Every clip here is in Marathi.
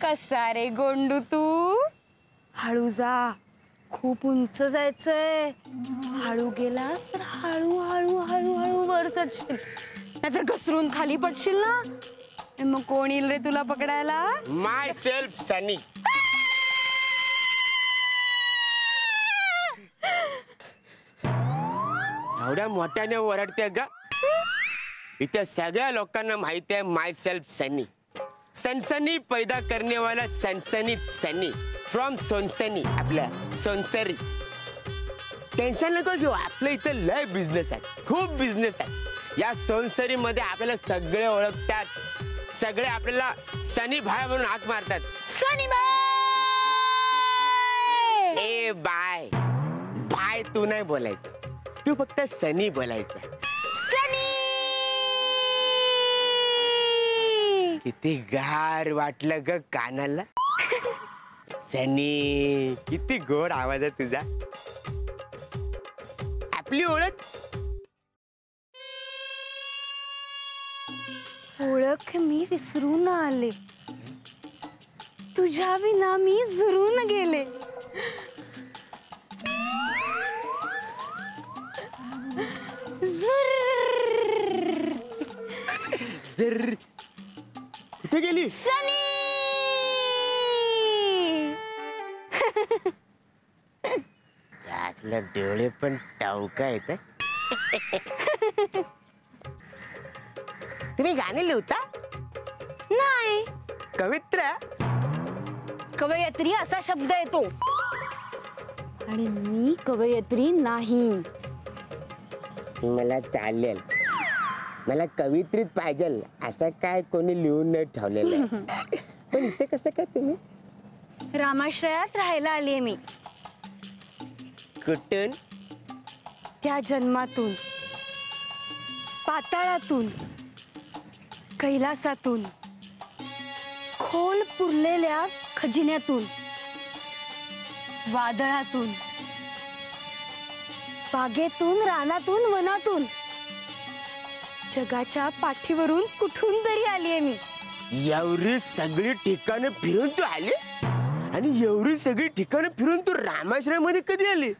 कसा रे गोंडू तू? हळू जा, खूप उंच जायचंय. हळू गेलास तर हळू हळू हळू हळू वर चढशील, नाहीतर घसरून खाली पडशील ना. मग कोण येईल रे तुला पकडायला? माय सेल्फ सनी. एवढ्या मोठ्याने ओरडते ग. इथे सगळ्या लोकांना माहिती आहे माय सेल्फ सनी. सनसनी पैदा करने वाला सनसनी सनी फ्रॉम सोनसनी, आपल्या सोनसरी. टेन्शन नको घेऊ, आपल्या इथे लय बिझनेस आहे, खूप बिझनेस आहे. या सोनसरी मध्ये आपल्याला सगळे ओळखतात, सगळे आपल्याला सनी भाई म्हणून हाक मारतात. सनी बाय. ए बाय बाय तू नाही बोलायचं, तू फक्त सनी बोलायचं. किती गार वाटलं ग कानाला. सनी, किती गोड आवाज आहे तुझा. आपली ओळख ओळख मी विसरून आले, तुझ्या विना मी झुरून गेले. जर कुठे गेली? सनी. असलं डोळे पण टावका येत. तुम्ही गाणे लिहता? नाही. कवित्र? कवयत्री असा शब्द येतो आणि मी कवयत्री नाही. मला चालेल, मला कवित्रीत पाहिजे असं काय कोणी लिहून नाही ठेवलेलं. पण इथे कसं काय तुम्ही? रामाश्रयात राहायला आलीये मी. कुठून? त्या जन्मातून, पाताळातून, कैलासातून, खोल पुरलेल्या खजिन्यातून, वादळातून, बागेतून, रानातून, वनातून, जगाच्या पाठीवरून कुठून तरी आलीये मी. एवढी सगळी ठिकाणं फिरून तू आले? आणि एवढी सगळी ठिकाणं फिरून तू रामाश्रयामध्ये कधी आली?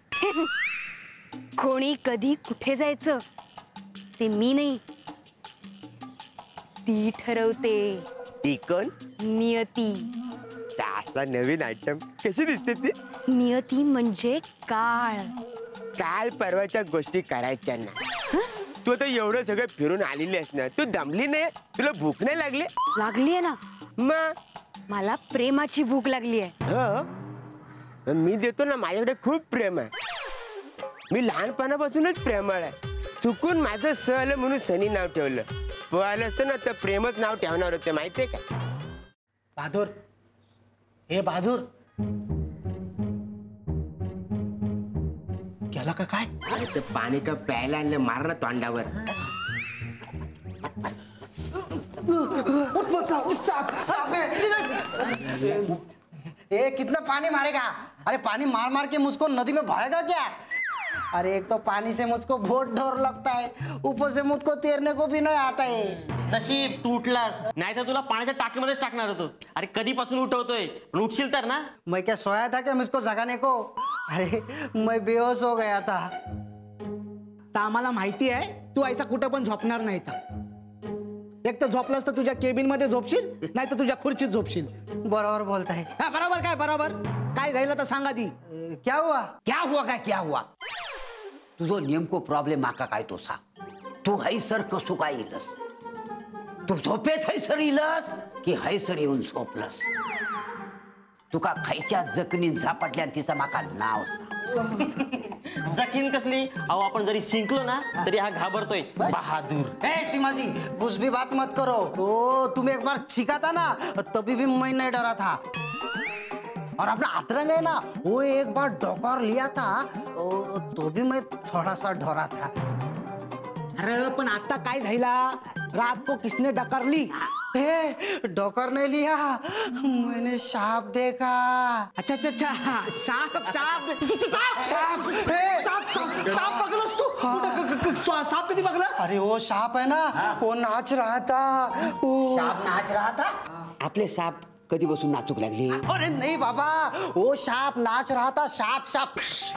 कोणी कधी कुठे जायचं ते मी नाही, ती ठरवते. ती कोण? नियती. असला नवीन आयटम. कशी दिसते ती? नियती म्हणजे काळ. काल परवाच्या गोष्टी करायच्या ना. तू आता एवढं सगळं फिरून आलेली आहेस ना, तू दमली नाही? तुला भूक नाही लागली? लागलीये ना. मग मला प्रेमाची भूक लागली आहे. हो, मी देतो ना, माझ्याकडे खूप प्रेम आहे. मी लहानपणापासूनच प्रेमळ आहे. चुकून माझं स आलं म्हणून सनी नाव ठेवलं. पोहायला असतं ना तर प्रेमच नाव ठेवणार होते, माहितीये का? बहादूर, हे बहादूर, गेला का काय? अरे ते पाणी का प्यायला आणलं, मार ना तोंडावर. ए, कितना पानी मारेगा? अरे पानी मार मार के मुझको नदी में बहाएगा क्या? अरे एक तो पानी से मुझको बहुत डर लगता है, ऊपर से मुझको तैरने को भी नहीं आता है. नशीब तुटलास, नाही तर तुला पाण्याच्या टाकीमध्येच टाकणार होतो. अरे कधीपासून उठवतोय, उठशील तर ना. मैं क्या सोया था क्या मुझको जगाने को? अरे मैं बेहोश हो गया था. तर आम्हाला माहिती आहे तू ऐसा कुठं पण झोपणार नाही. एक तर झोपलास तर तुझ्या केबिन मध्ये झोपशील, नाही तर तुझ्या खुर्चीत झोपशील. बराबर बोलता है. हा, बरोबर काय बरोबर काय झालं तर सांगा ती. क्या हुआ? क्या हुआ काय क्या हुआ? तुझो नेमको प्रॉब्लेम माका काय तो सांग. तू हैसर कसो काय इलस? तू झोपेत हैसर इलस की हैसर येऊन झोपलस? तुका खायच्या जखनीत झापटल्या तिचा माका नाव सांग. जखीन कसली? अहो आपण जरी शिंकलो ना तरी हा घाबरतोय. बहादूर. ए सीमा जी, कुछ भी बात मत करो. तो तुम एक बार छिका था ना, तभी भी मैं नहीं डरा था. और अपना अतरंग है ना, वो एक बार डकार लिया था, तो भी मैं थोड़ा सा डरा था. अरे पण आता काय झाला? रात को किसने डकार ली? डॉकर ने लिया, मैंने सांप देखा. अच्छा अच्छा अच्छा, सांप सांप सांप सांप बघलस तू? सांप कधी बघला? अरे वो सांप है ना, वो नाच रहा था. सांप नाच रहा था? आपले साप कधीपासून नाचूक लागली? अरे नहीं बाबा, वो सांप नाच रहा था, सांप सांप।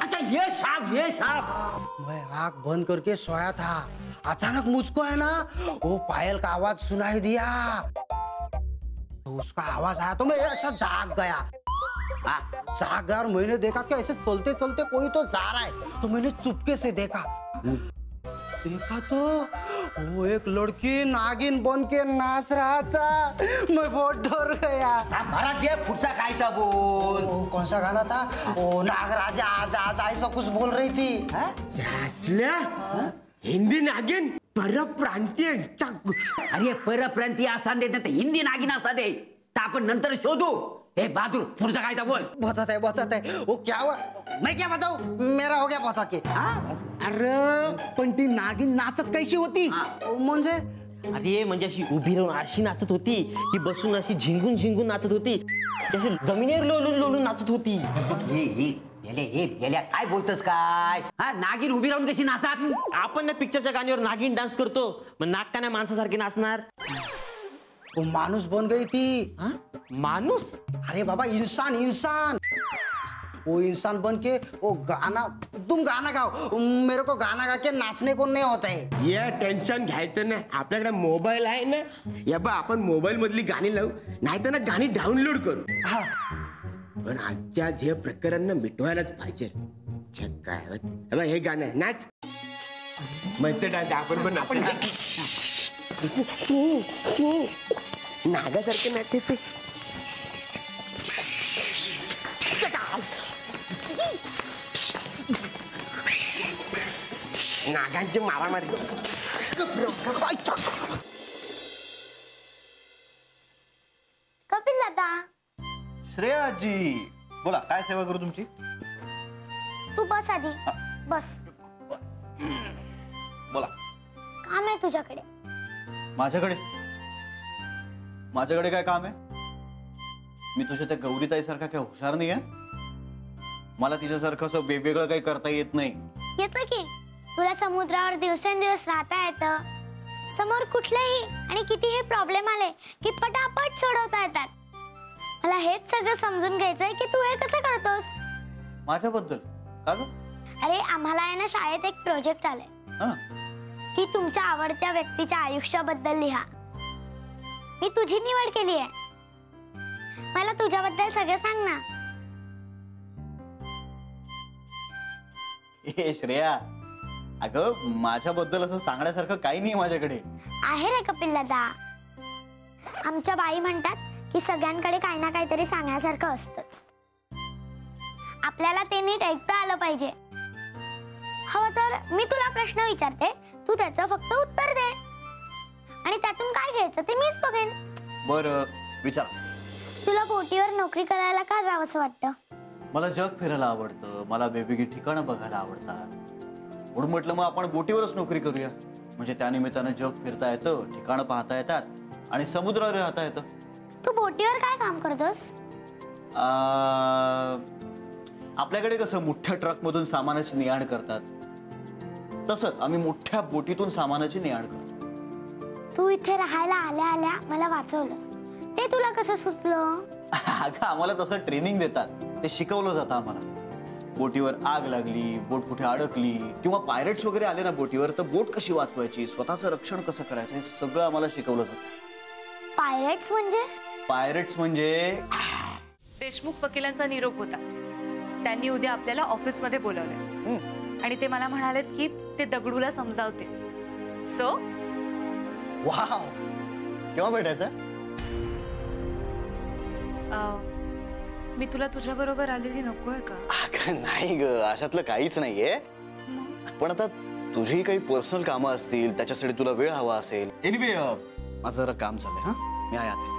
अच्छा ये सांप। मैं आंख बंद करके सोया था, अचानक मुझको है ना वो पायल का आवाज सुनाई दिया, तो उसका आवाज आया तो मैं ऐसा जाग गया। जाग गया और मैंने देखा कि ऐसे चलते चलते कोई तो जा रहा है, तो मैंने चुपके से देखा तो वो एक लड़की नागिन बन के नाच रहा था। मैं बहुत डर गया। मराठी पुढचा काय था बोल? वो कौन सा गाना था? वो नागराजा आज आज ऐसा कुछ बोल रही थी। जासल्या हिंदी नागिन परप्रांतीय अरे परप्रांतीय असा दे नाही तर हिंदी नागिन असा दे, तर आपण नंतर शोधू। ए बहादूर पुढचा काय था बोल? बताते वो क्या हुआ? मैं क्या बताऊं, मेरा हो गया पता के। अरे पण ती नागिन नाचत कैशी होती? म्हणजे अरे म्हणजे अशी उभी राहून अशी नाचत होती की बसून अशी झिंगून झिंगून नाचत होती, अशी जमिनीवर लोळून लोळून नाचत होती. गेल्या काय बोलतोस काय? हा नागिन उभी राहून कशी नाचत? आपण ना पिक्चरच्या गाण्यावर नागिन डान्स करतो, मग नाक का नाही माणसासारखी नाचणार? वो मानुस बन गई थी। माणूस? अरे बाबा इंसान इंसान, वो इंसान बन के वो गाना, तुम गाना गाओ, मेरे को गाना गा के नाचने को नहीं होता है। ये टेन्शन घ्यायचं नाही, आपल्याकडे मोबाईल आहे ना, या बा आपण मोबाईल मधली गाणी लावू, नाही तर ना गाणी डाउनलोड करू. पण आजच्या हे प्रकरण ना मिटवायलाच पाहिजे. चक्क आहे हे गाणं नाच मस्त डान्स आपण पण नागासारखं नाचते ते. नागांची मारामारी. कपिल दादा, श्रेयाजी बोला, काय सेवा करू तुमची? तू बस आधी, बस. बोला. काम आहे तुझ्याकडे. माझ्याकडे काय काम आहे? मी तुझ्या त्या गौरीताई सारखा काय हुशार नाही आहे? मला तिच्यासारखं असं वेगवेगळं काही करता येत नाही. येतं की, तुला समुद्रावर दिवसेंदिवस राहता येतं. समोर कुठलेही आणि कितीही प्रॉब्लेम आले की पटापट सोडवता येतात. मला हेच सगळं समजून घ्यायचंय की तू हे कसं करतोस. माझ्याबद्दल का ग? अरे आम्हाला आहे ना शाळेत एक प्रोजेक्ट आलाय की तुमच्या आवडत्या व्यक्तीच्या आयुष्याबद्दल लिहा. मी तुझी निवड केली आहे. मला तुझ्याबद्दल सगळं सांग ना. ए श्रेया, अगं माझ्याबद्दल असं सांगण्यासारखं काही नाही माझ्याकडे. आहे रे कपिल दादा. आमच्या बाई म्हणतात की सगळ्यांकडे काही ना काहीतरी सांगण्यासारखं असतंच. आपल्याला ते नीट ऐकता आलं पाहिजे. हवं तर मी तुला प्रश्न विचारते, तू त्याचं फक्त उत्तर दे आणि त्यातून काय घ्यायचं ते मीच बघेन. बरं विचार. तुला बोटीवर नोकरी करायला का जावंसं वाटतं? मला जग फिरायला आवडतं, मला वेगवेगळी ठिकाणं बघायला आवडतात, म्हणून म्हटलं मग आपण बोटीवरच नोकरी करूया. म्हणजे त्यानिमित्तानं जग फिरता येतं, ठिकाणं पाहता येतात आणि समुद्रावर राहता येतं. तू बोटीवर काय काम करतोस? आपल्याकडे कसं मोठ्या ट्रक मधून सामानाची ने-आण करतात, तसंच आम्ही मोठ्या बोटीतून सामानाची ने-आण करतो. तू इथे राहायला आल्या आल्या मला वाचवलंस, ते तुला कसं सुचलं? अगं आम्हाला तसं ट्रेनिंग देतात, ते शिकवलं जातं आम्हाला. बोटीवर आग लागली, बोट कुठे अडकली किंवा पायरेट्स वगैरे आले ना बोटीवर, तर बोट कशी वाचवायची, स्वतःचं रक्षण कसं करायचं, हे सगळं आम्हाला शिकवलं जातं. पायरेट्स म्हणजे? पायरेट्स म्हणजे देशमुख वकिलांचा निरोप होता. त्यांनी उद्या आपल्याला ऑफिसमध्ये बोलावलंय आणि ते मला म्हणालेत की ते दगडूला समजावते. सो वाव, केव्हा भेटायचं? मी तुला तुझ्या बरोबर आलेली नकोय का? अगं नाही ग, अशातलं काहीच नाहीये. पण आता तुझी काही पर्सनल कामं असतील, त्याच्यासाठी तुला वेळ हवा असेल. एनिवे माझं जरा काम चाललंय. हा मी आहे आता.